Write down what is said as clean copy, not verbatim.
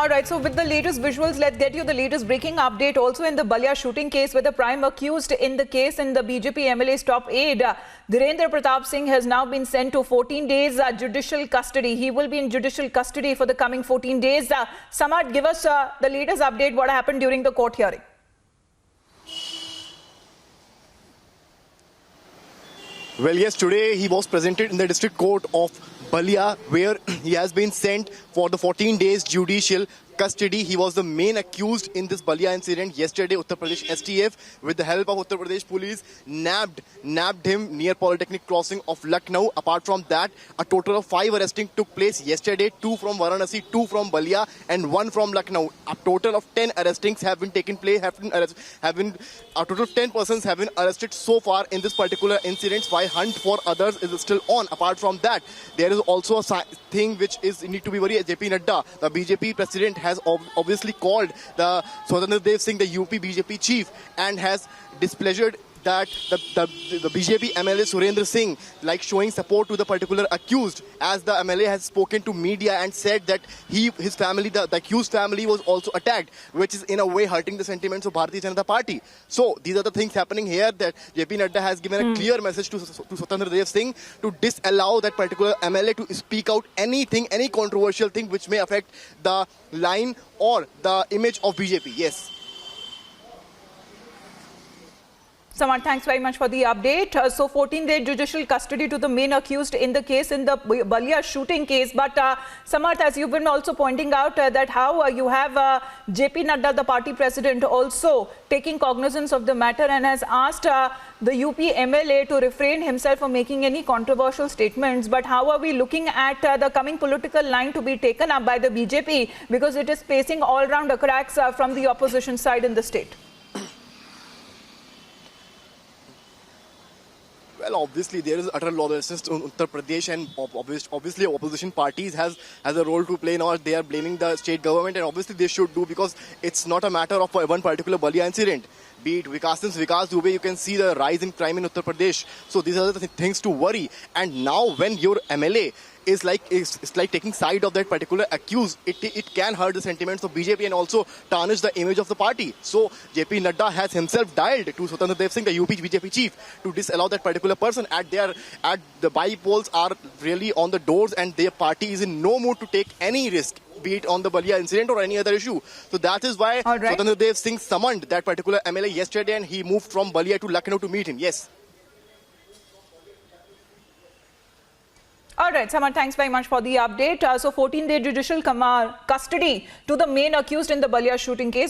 All right, so with the latest visuals, let's get you the latest breaking update also in the Balia shooting case, where the prime accused in the case in the BJP MLA's top aide, Dhirendra Pratap Singh, has now been sent to 14 days judicial custody. He will be in judicial custody for the coming 14 days. Samart, give us the latest update, what happened during the court hearing. Well, yes, today he was presented in the district court of Balia, where he has been sent for the 14 days judicial custody. He was the main accused in this Balia incident. Yesterday, Uttar Pradesh STF, with the help of Uttar Pradesh police, nabbed him near Polytechnic crossing of Lucknow. Apart from that, a total of 5 arrestings took place yesterday, 2 from Varanasi, 2 from Balia, and 1 from Lucknow. A total of 10 arrestings have been taken place. A total of 10 persons have been arrested so far in this particular incident, while hunt for others is still on. Apart from that, there is also a thing which is need to be worried. JP Nadda, the BJP president, has obviously called the Swatantra Dev Singh, the UP BJP chief, and has displeasured that the BJP MLA Surendra Singh, like, showing support to the particular accused, as the MLA has spoken to media and said that his family, the accused family, was also attacked, which is in a way hurting the sentiments of Bharatiya Janata Party. So these are the things happening here, that JP Nadda has given a clear message to Swatantra Dev Singh to disallow that particular MLA to speak out anything, any controversial thing which may affect the line or the image of BJP. Yes. Samart, thanks very much for the update. So 14-day judicial custody to the main accused in the case, in the Balia shooting case. But Samart, as you've been also pointing out, that how you have JP Nadda, the party president, also taking cognizance of the matter and has asked the UP MLA to refrain himself from making any controversial statements. But how are we looking at the coming political line to be taken up by the BJP, because it is facing all-round cracks from the opposition side in the state? Well, obviously, there is utter lawlessness in Uttar Pradesh, and obviously opposition parties has a role to play now. They are blaming the state government, and obviously they should do, because it's not a matter of one particular Balia incident. Be it Vikas Dubey, you can see the rise in crime in Uttar Pradesh. So these are the things to worry. And now when your MLA is like taking side of that particular accused, it can hurt the sentiments of BJP and also tarnish the image of the party. So JP Nadda has himself dialed to Swatantra Dev Singh, the UP BJP chief, to disallow that particular person. The by-polls are really on the doors, and their party is in no mood to take any risk, be it on the Balia incident or any other issue. So that is why Swatantra Dev Singh summoned that particular MLA yesterday, and he moved from Balia to Lucknow to meet him. Yes. All right, Samar, thanks very much for the update. So 14-day judicial custody to the main accused in the Balia shooting case.